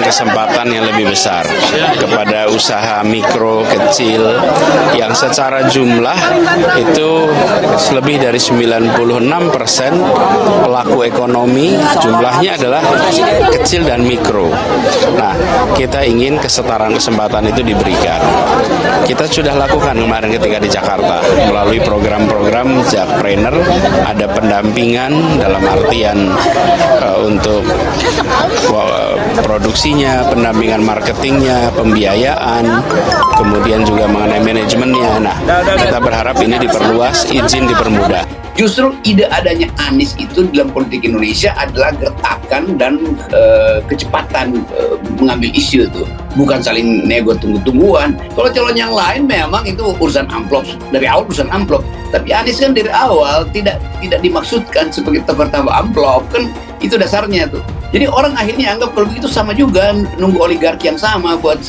kesempatan yang lebih besar kepada usaha mikro kecil yang secara jumlah itu lebih dari 96% pelaku ekonomi jumlahnya adalah kecil dan mikro. Nah, kita ingin kesetaraan kesempatan itu diberikan. Kita sudah lakukan kemarin ketika di Jakarta melalui program-program Jakpreneur, ada pendampingan dalam artian untuk produksinya, pendampingan marketingnya, pembiayaan, kemudian juga mengenai manajemennya. Nah, kita berharap ini diperluas, izin dipermudah. Justru ide adanya Anies itu dalam politik Indonesia adalah gertakan dan kecepatan mengambil isu itu, bukan saling nego tunggu-tungguan. Kalau calon yang lain memang itu urusan amplop, dari awal urusan amplop. Tapi Anies kan dari awal tidak dimaksudkan sebagai tambah amplop, kan itu dasarnya tuh. Jadi orang akhirnya anggap kalau begitu sama juga nunggu oligarki yang sama buat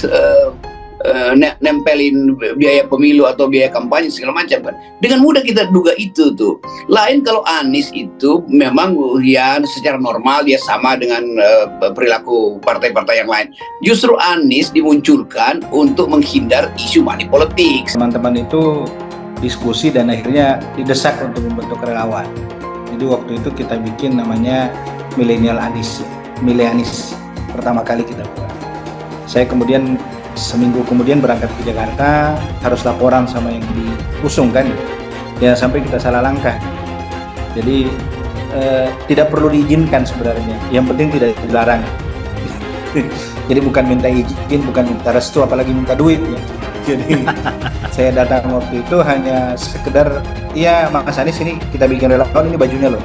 nempelin biaya pemilu atau biaya kampanye segala macam kan. Dengan mudah kita duga itu tuh. Lain kalau Anies itu memang ya secara normal dia sama dengan perilaku partai-partai yang lain. Justru Anies dimunculkan untuk menghindar isu money politics. Teman-teman itu diskusi dan akhirnya didesak untuk membentuk relawan. Jadi waktu itu kita bikin namanya Milenial Anies, Milenianis pertama kali kita buat. Saya kemudian seminggu kemudian berangkat ke Jakarta, harus laporan sama yang diusung kan, ya sampai kita salah langkah. Jadi tidak perlu diizinkan sebenarnya, yang penting tidak dilarang. Jadi bukan minta izin, bukan minta restu, apalagi minta duit ya. Jadi saya datang waktu itu hanya sekedar, ya Mas Anies ini kita bikin relawan, ini bajunya loh.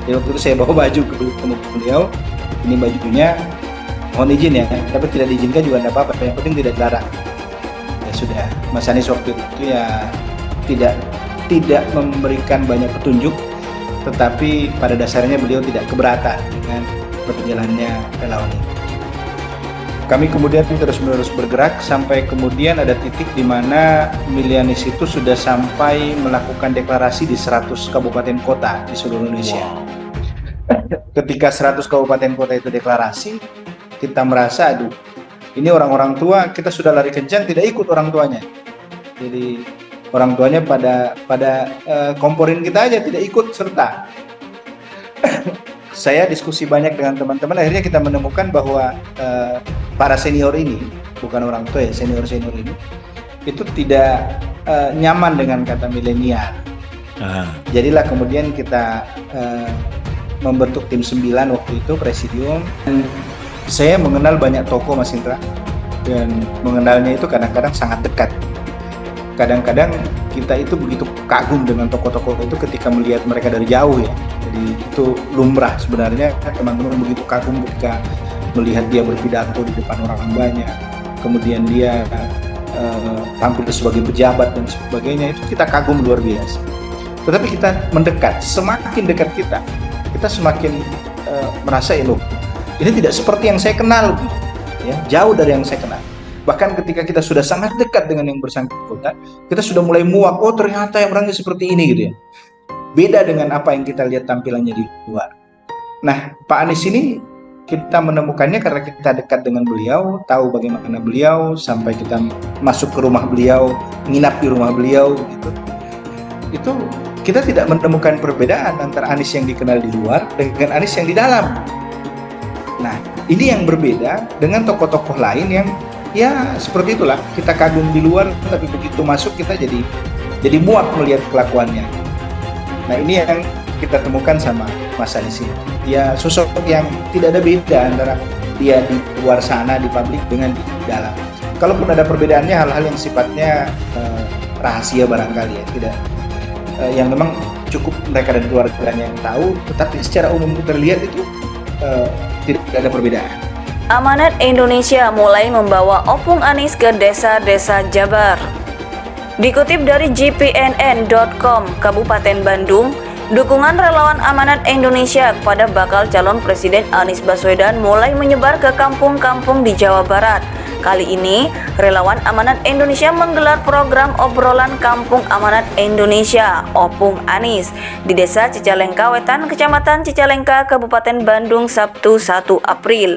Jadi waktu itu saya bawa baju ke beliau, ini bajunya, mohon izin ya, tapi tidak diizinkan juga tidak apa-apa, yang penting tidak dilarang. Ya sudah, Mas Anies waktu itu ya tidak memberikan banyak petunjuk, tetapi pada dasarnya beliau tidak keberatan dengan berjalannya relawan ini. Kami kemudian terus-menerus bergerak sampai kemudian ada titik di mana Milenianis itu sudah sampai melakukan deklarasi di 100 kabupaten kota di seluruh Indonesia. Wow. Ketika 100 kabupaten kota itu deklarasi, kita merasa aduh, ini orang-orang tua kita sudah lari kencang, tidak ikut orang tuanya. Jadi orang tuanya pada komporin kita aja, tidak ikut serta. Saya diskusi banyak dengan teman-teman, akhirnya kita menemukan bahwa para senior ini, bukan orang tua ya, senior-senior ini itu tidak nyaman dengan kata milenial. Jadilah kemudian kita membentuk tim 9 waktu itu, presidium. Dan saya mengenal banyak tokoh Mas Indra, dan mengenalnya itu kadang-kadang sangat dekat. Kadang-kadang kita itu begitu kagum dengan tokoh-tokoh itu ketika melihat mereka dari jauh ya. Jadi itu lumrah sebenarnya, teman-teman begitu kagum ketika melihat dia berpidato di depan orang banyak, kemudian dia tampil sebagai pejabat dan sebagainya, itu kita kagum luar biasa. Tetapi kita mendekat, semakin dekat kita semakin merasa loh, ini tidak seperti yang saya kenal, ya, jauh dari yang saya kenal. Bahkan ketika kita sudah sangat dekat dengan yang bersangkutan, kita sudah mulai muak, oh ternyata yang orangnya seperti ini gitu ya. Beda dengan apa yang kita lihat tampilannya di luar. Nah, Pak Anies ini kita menemukannya karena kita dekat dengan beliau, tahu bagaimana beliau, sampai kita masuk ke rumah beliau, nginap di rumah beliau gitu. Itu kita tidak menemukan perbedaan antara Anies yang dikenal di luar dengan Anies yang di dalam. Nah, ini yang berbeda dengan tokoh-tokoh lain yang ya seperti itulah, kita kagum di luar tapi begitu masuk kita jadi muak melihat kelakuannya. Nah, ini yang kita temukan sama Mas Anies ini. Dia sosok yang tidak ada beda antara dia di luar sana di publik dengan di dalam. Kalaupun ada perbedaannya hal-hal yang sifatnya rahasia barangkali ya, tidak yang memang cukup mereka dan keluarganya yang tahu, tetapi secara umum terlihat itu tidak ada perbedaan. Amanat Indonesia mulai membawa Opung Anies ke desa-desa Jabar. Dikutip dari gpnn.com, Kabupaten Bandung, dukungan relawan Amanat Indonesia kepada bakal calon Presiden Anies Baswedan mulai menyebar ke kampung-kampung di Jawa Barat. Kali ini, relawan Amanat Indonesia menggelar program obrolan Kampung Amanat Indonesia, Opung Anies, di Desa Cicalengka Wetan, Kecamatan Cicalengka, Kabupaten Bandung, Sabtu 1 April.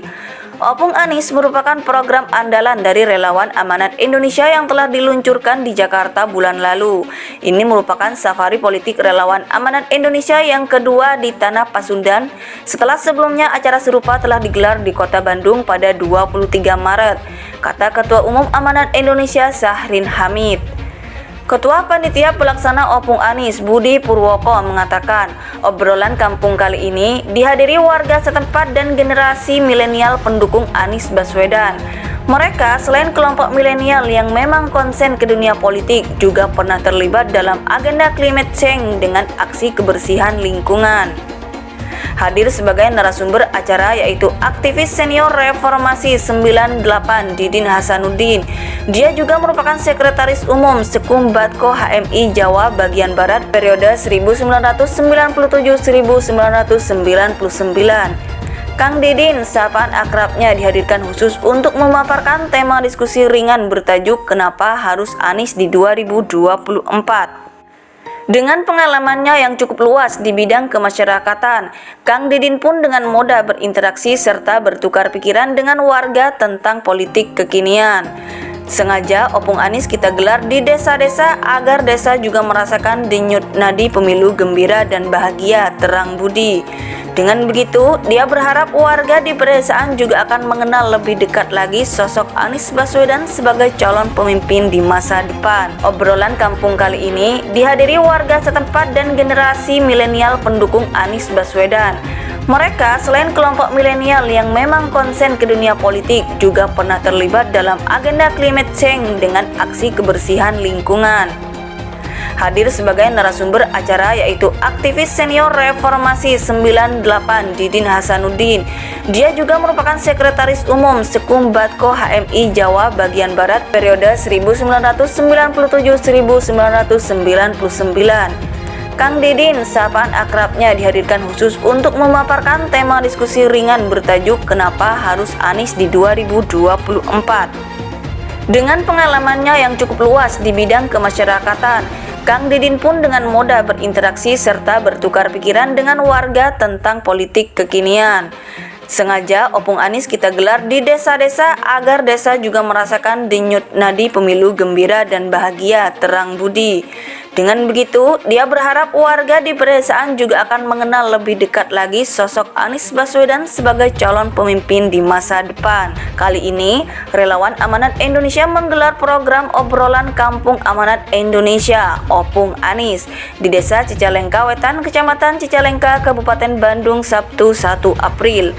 Opung Anies merupakan program andalan dari Relawan Amanat Indonesia yang telah diluncurkan di Jakarta bulan lalu. Ini merupakan safari politik Relawan Amanat Indonesia yang kedua di Tanah Pasundan setelah sebelumnya acara serupa telah digelar di Kota Bandung pada 23 Maret, kata Ketua Umum Amanat Indonesia Syahrin Hamid. Ketua Panitia Pelaksana Opung Anies Budi Purwoko mengatakan, obrolan kampung kali ini dihadiri warga setempat dan generasi milenial pendukung Anies Baswedan. Mereka selain kelompok milenial yang memang konsen ke dunia politik, juga pernah terlibat dalam agenda climate change dengan aksi kebersihan lingkungan. Hadir sebagai narasumber acara yaitu aktivis senior reformasi 98 Didin Hasanuddin. Dia juga merupakan sekretaris umum Sekumbatko HMI Jawa bagian Barat periode 1997-1999. Kang Didin, sapaan akrabnya, dihadirkan khusus untuk memaparkan tema diskusi ringan bertajuk Kenapa Harus Anies di 2024. Dengan pengalamannya yang cukup luas di bidang kemasyarakatan, Kang Didin pun dengan mudah berinteraksi serta bertukar pikiran dengan warga tentang politik kekinian. Sengaja Opung Anies kita gelar di desa-desa agar desa juga merasakan denyut nadi pemilu gembira dan bahagia terang budi. Dengan begitu, dia berharap warga di pedesaan juga akan mengenal lebih dekat lagi sosok Anies Baswedan sebagai calon pemimpin di masa depan. Obrolan kampung kali ini dihadiri warga setempat dan generasi milenial pendukung Anies Baswedan. Mereka selain kelompok milenial yang memang konsen ke dunia politik, juga pernah terlibat dalam agenda climate change dengan aksi kebersihan lingkungan. Hadir sebagai narasumber acara yaitu aktivis senior reformasi 98 Didin Hasanuddin. Dia juga merupakan sekretaris umum Sekumbatko HMI Jawa bagian Barat periode 1997-1999. Kang Didin, sapaan akrabnya, dihadirkan khusus untuk memaparkan tema diskusi ringan bertajuk Kenapa Harus Anies di 2024. Dengan pengalamannya yang cukup luas di bidang kemasyarakatan, Kang Didin pun dengan mudah berinteraksi serta bertukar pikiran dengan warga tentang politik kekinian. Sengaja Opung Anies kita gelar di desa-desa agar desa juga merasakan denyut nadi pemilu gembira dan bahagia terang budi. Dengan begitu, dia berharap warga di pedesaan juga akan mengenal lebih dekat lagi sosok Anies Baswedan sebagai calon pemimpin di masa depan. Kali ini, Relawan Amanat Indonesia menggelar program obrolan Kampung Amanat Indonesia, Opung Anies, di Desa Cicalengka Wetan, Kecamatan Cicalengka, Kabupaten Bandung, Sabtu 1 April.